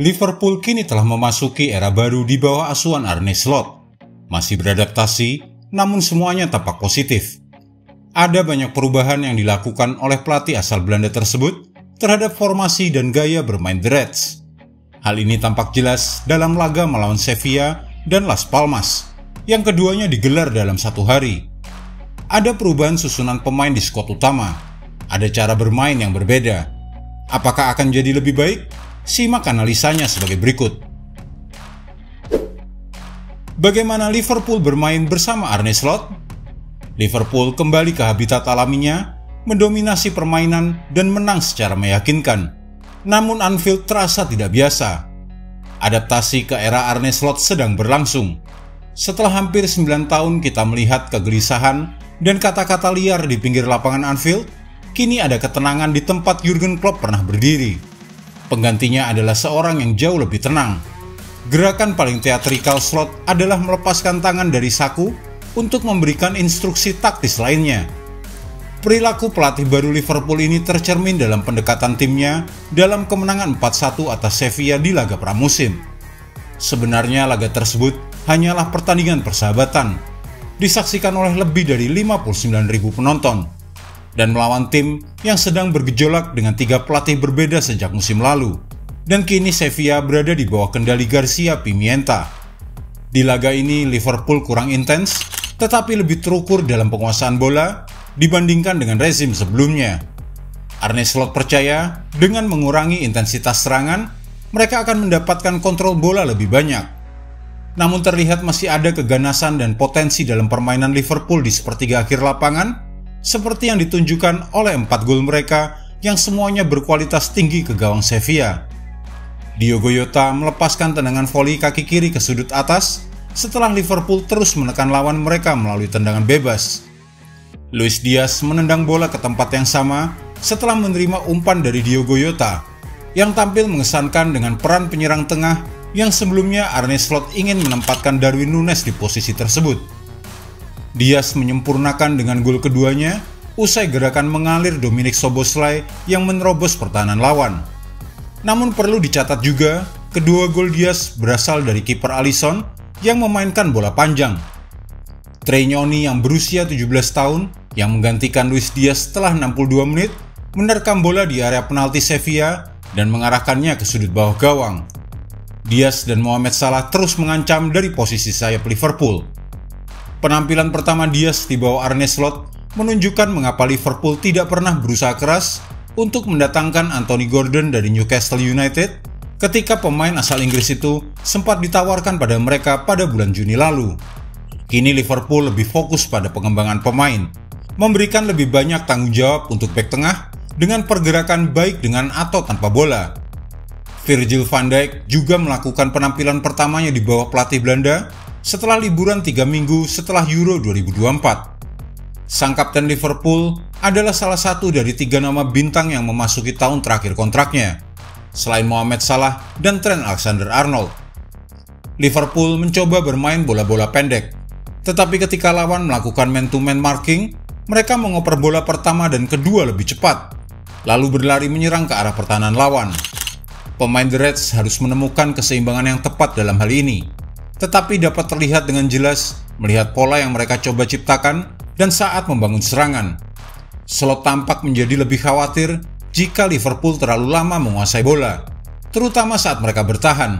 Liverpool kini telah memasuki era baru di bawah asuhan Arne Slot. Masih beradaptasi, namun semuanya tampak positif. Ada banyak perubahan yang dilakukan oleh pelatih asal Belanda tersebut terhadap formasi dan gaya bermain The Reds. Hal ini tampak jelas dalam laga melawan Sevilla dan Las Palmas, yang keduanya digelar dalam satu hari. Ada perubahan susunan pemain di skuad utama, ada cara bermain yang berbeda. Apakah akan jadi lebih baik? Simak analisanya sebagai berikut. Bagaimana Liverpool bermain bersama Arne Slot? Liverpool kembali ke habitat alaminya, mendominasi permainan dan menang secara meyakinkan. Namun Anfield terasa tidak biasa. Adaptasi ke era Arne Slot sedang berlangsung. Setelah hampir 9 tahun kita melihat kegelisahan dan kata-kata liar di pinggir lapangan Anfield, kini ada ketenangan di tempat Jurgen Klopp pernah berdiri. Penggantinya adalah seorang yang jauh lebih tenang. Gerakan paling teatrikal Slot adalah melepaskan tangan dari saku untuk memberikan instruksi taktis lainnya. Perilaku pelatih baru Liverpool ini tercermin dalam pendekatan timnya dalam kemenangan 4-1 atas Sevilla di laga pramusim. Sebenarnya laga tersebut hanyalah pertandingan persahabatan, disaksikan oleh lebih dari 59.000 penonton, dan melawan tim yang sedang bergejolak dengan 3 pelatih berbeda sejak musim lalu. Dan kini Sevilla berada di bawah kendali Garcia Pimienta. Di laga ini Liverpool kurang intens, tetapi lebih terukur dalam penguasaan bola dibandingkan dengan rezim sebelumnya. Arne Slot percaya dengan mengurangi intensitas serangan, mereka akan mendapatkan kontrol bola lebih banyak. Namun terlihat masih ada keganasan dan potensi dalam permainan Liverpool di sepertiga akhir lapangan, seperti yang ditunjukkan oleh 4 gol mereka yang semuanya berkualitas tinggi ke gawang Sevilla. Diogo Jota melepaskan tendangan voli kaki kiri ke sudut atas setelah Liverpool terus menekan lawan mereka melalui tendangan bebas. Luis Diaz menendang bola ke tempat yang sama setelah menerima umpan dari Diogo Jota, yang tampil mengesankan dengan peran penyerang tengah yang sebelumnya Arne Slot ingin menempatkan Darwin Núñez di posisi tersebut. Diaz menyempurnakan dengan gol keduanya usai gerakan mengalir Dominik Szoboszlai yang menerobos pertahanan lawan. Namun perlu dicatat juga, kedua gol Diaz berasal dari kiper Alisson yang memainkan bola panjang. Trenyoni yang berusia 17 tahun yang menggantikan Luis Diaz setelah 62 menit menerkam bola di area penalti Sevilla dan mengarahkannya ke sudut bawah gawang. Diaz dan Mohamed Salah terus mengancam dari posisi sayap Liverpool. Penampilan pertama Diaz di bawah Arne Slot menunjukkan mengapa Liverpool tidak pernah berusaha keras untuk mendatangkan Anthony Gordon dari Newcastle United ketika pemain asal Inggris itu sempat ditawarkan pada mereka pada bulan Juni lalu. Kini Liverpool lebih fokus pada pengembangan pemain, memberikan lebih banyak tanggung jawab untuk bek tengah dengan pergerakan baik dengan atau tanpa bola. Virgil van Dijk juga melakukan penampilan pertamanya di bawah pelatih Belanda setelah liburan 3 minggu setelah Euro 2024. Sang kapten Liverpool adalah salah satu dari 3 nama bintang yang memasuki tahun terakhir kontraknya, selain Mohamed Salah dan Trent Alexander-Arnold. Liverpool mencoba bermain bola-bola pendek, tetapi ketika lawan melakukan man-to-man marking, mereka mengoper bola pertama dan kedua lebih cepat, lalu berlari menyerang ke arah pertahanan lawan. Pemain The Reds harus menemukan keseimbangan yang tepat dalam hal ini, tetapi dapat terlihat dengan jelas melihat pola yang mereka coba ciptakan dan saat membangun serangan. Slot tampak menjadi lebih khawatir jika Liverpool terlalu lama menguasai bola, terutama saat mereka bertahan.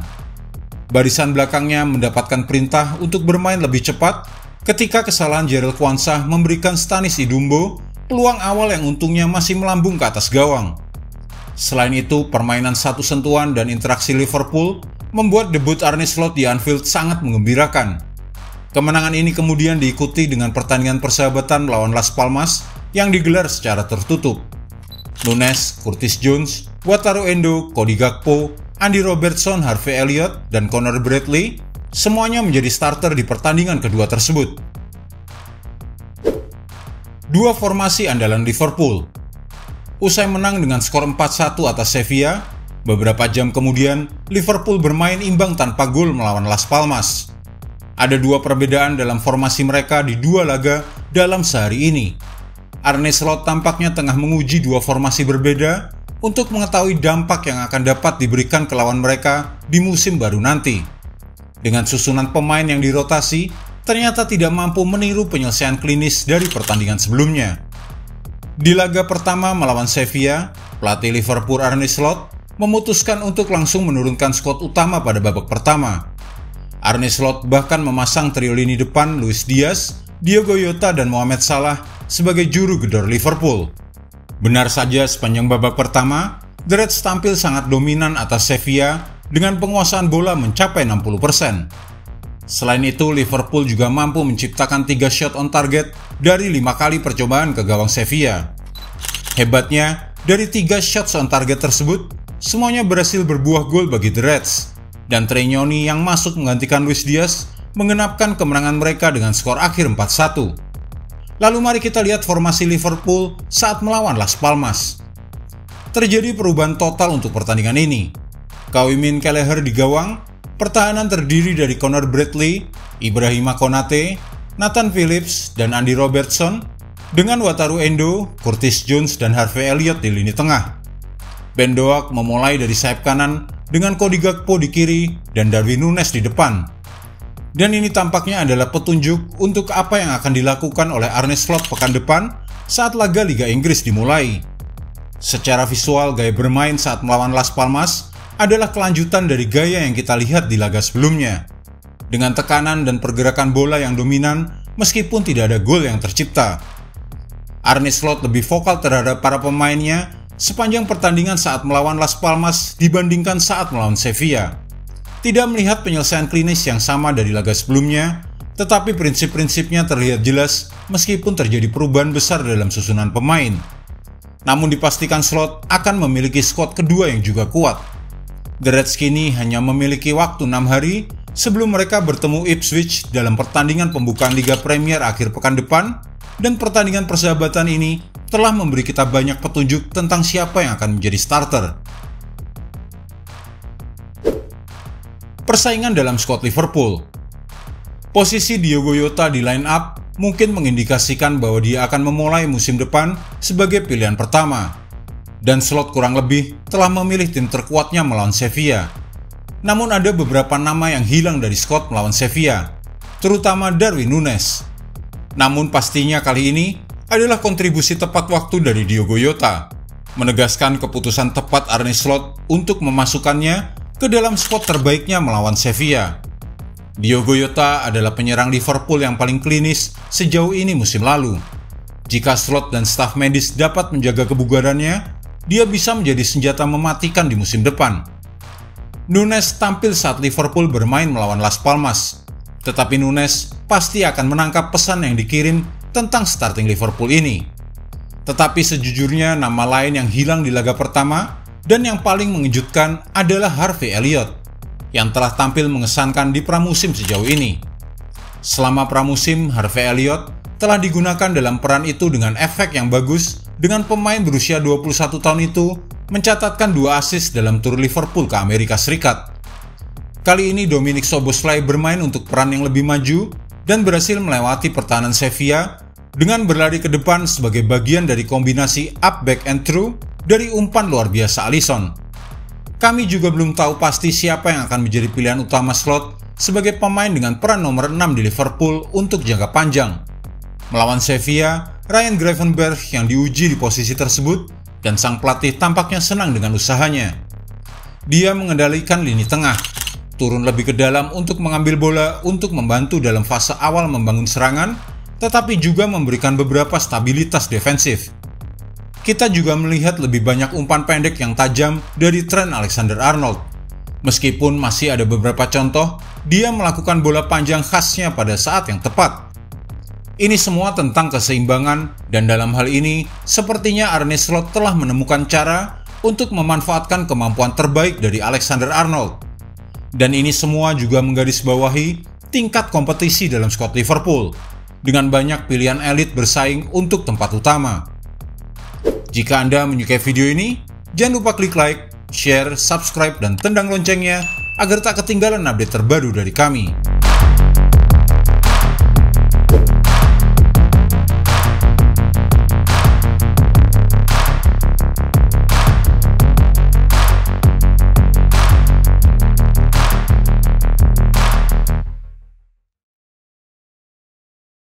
Barisan belakangnya mendapatkan perintah untuk bermain lebih cepat ketika kesalahan Jarell Quansah memberikan Stanis Idumbo peluang awal yang untungnya masih melambung ke atas gawang. Selain itu, permainan satu sentuhan dan interaksi Liverpool membuat debut Arne Slot di Anfield sangat menggembirakan. Kemenangan ini kemudian diikuti dengan pertandingan persahabatan melawan Las Palmas yang digelar secara tertutup. Núñez, Curtis Jones, Wataru Endo, Cody Gakpo, Andy Robertson, Harvey Elliott, dan Connor Bradley semuanya menjadi starter di pertandingan kedua tersebut. Dua formasi andalan Liverpool. Usai menang dengan skor 4-1 atas Sevilla, beberapa jam kemudian Liverpool bermain imbang tanpa gol melawan Las Palmas. Ada 2 perbedaan dalam formasi mereka di 2 laga dalam sehari ini. Arne Slot tampaknya tengah menguji 2 formasi berbeda untuk mengetahui dampak yang akan dapat diberikan ke lawan mereka di musim baru nanti. Dengan susunan pemain yang dirotasi, ternyata tidak mampu meniru penyelesaian klinis dari pertandingan sebelumnya. Di laga pertama melawan Sevilla, pelatih Liverpool Arne Slot memutuskan untuk langsung menurunkan skuad utama pada babak pertama. Arne Slot bahkan memasang trio lini depan Luis Diaz, Diogo Jota, dan Mohamed Salah sebagai juru gedor Liverpool. Benar saja sepanjang babak pertama, The Reds tampil sangat dominan atas Sevilla dengan penguasaan bola mencapai 60%. Selain itu, Liverpool juga mampu menciptakan 3 shot on target dari 5 kali percobaan ke gawang Sevilla. Hebatnya, dari 3 shots on target tersebut, semuanya berhasil berbuah gol bagi The Reds, dan Trenyoni yang masuk menggantikan Luis Diaz menggenapkan kemenangan mereka dengan skor akhir 4-1. Lalu mari kita lihat formasi Liverpool saat melawan Las Palmas. Terjadi perubahan total untuk pertandingan ini. Kevin Kelleher di gawang, pertahanan terdiri dari Connor Bradley, Ibrahima Konate, Nathan Phillips, dan Andy Robertson, dengan Wataru Endo, Curtis Jones, dan Harvey Elliott di lini tengah. Ben Doak memulai dari sayap kanan dengan Cody Gakpo di kiri dan Darwin Núñez di depan. Dan ini tampaknya adalah petunjuk untuk apa yang akan dilakukan oleh Arne Slot pekan depan saat laga Liga Inggris dimulai. Secara visual, gaya bermain saat melawan Las Palmas adalah kelanjutan dari gaya yang kita lihat di laga sebelumnya. Dengan tekanan dan pergerakan bola yang dominan meskipun tidak ada gol yang tercipta. Arne Slot lebih vokal terhadap para pemainnya sepanjang pertandingan saat melawan Las Palmas dibandingkan saat melawan Sevilla. Tidak melihat penyelesaian klinis yang sama dari laga sebelumnya, tetapi prinsip-prinsipnya terlihat jelas meskipun terjadi perubahan besar dalam susunan pemain. Namun dipastikan Slot akan memiliki skuad kedua yang juga kuat. The Reds kini hanya memiliki waktu 6 hari sebelum mereka bertemu Ipswich dalam pertandingan pembukaan Liga Premier akhir pekan depan, dan pertandingan persahabatan ini telah memberi kita banyak petunjuk tentang siapa yang akan menjadi starter. Persaingan dalam skuad Liverpool. Posisi Diogo Jota di line up mungkin mengindikasikan bahwa dia akan memulai musim depan sebagai pilihan pertama. Dan Slot kurang lebih telah memilih tim terkuatnya melawan Sevilla. Namun ada beberapa nama yang hilang dari skuad melawan Sevilla, terutama Darwin Núñez. Namun pastinya kali ini adalah kontribusi tepat waktu dari Diogo Jota, menegaskan keputusan tepat Arne Slot untuk memasukkannya ke dalam skuad terbaiknya melawan Sevilla. Diogo Jota adalah penyerang Liverpool yang paling klinis sejauh ini musim lalu. Jika Slot dan staf medis dapat menjaga kebugarannya, dia bisa menjadi senjata mematikan di musim depan. Núñez tampil saat Liverpool bermain melawan Las Palmas, tetapi Núñez pasti akan menangkap pesan yang dikirim tentang starting Liverpool ini. Tetapi sejujurnya nama lain yang hilang di laga pertama dan yang paling mengejutkan adalah Harvey Elliott yang telah tampil mengesankan di pramusim sejauh ini. Selama pramusim, Harvey Elliott telah digunakan dalam peran itu dengan efek yang bagus, dengan pemain berusia 21 tahun itu mencatatkan 2 assist dalam tur Liverpool ke Amerika Serikat. Kali ini Dominic Szoboszlai bermain untuk peran yang lebih maju dan berhasil melewati pertahanan Sevilla dengan berlari ke depan sebagai bagian dari kombinasi up, back, and through dari umpan luar biasa Alisson. Kami juga belum tahu pasti siapa yang akan menjadi pilihan utama Slot sebagai pemain dengan peran nomor 6 di Liverpool untuk jangka panjang. Melawan Sevilla, Ryan Gravenberch yang diuji di posisi tersebut dan sang pelatih tampaknya senang dengan usahanya. Dia mengendalikan lini tengah, turun lebih ke dalam untuk mengambil bola untuk membantu dalam fase awal membangun serangan, tetapi juga memberikan beberapa stabilitas defensif. Kita juga melihat lebih banyak umpan pendek yang tajam dari Trent Alexander-Arnold. Meskipun masih ada beberapa contoh, dia melakukan bola panjang khasnya pada saat yang tepat. Ini semua tentang keseimbangan, dan dalam hal ini, sepertinya Arne Slot telah menemukan cara untuk memanfaatkan kemampuan terbaik dari Alexander-Arnold. Dan ini semua juga menggarisbawahi tingkat kompetisi dalam skuad Liverpool, dengan banyak pilihan elit bersaing untuk tempat utama. Jika Anda menyukai video ini, jangan lupa klik like, share, subscribe, dan tendang loncengnya agar tak ketinggalan update terbaru dari kami.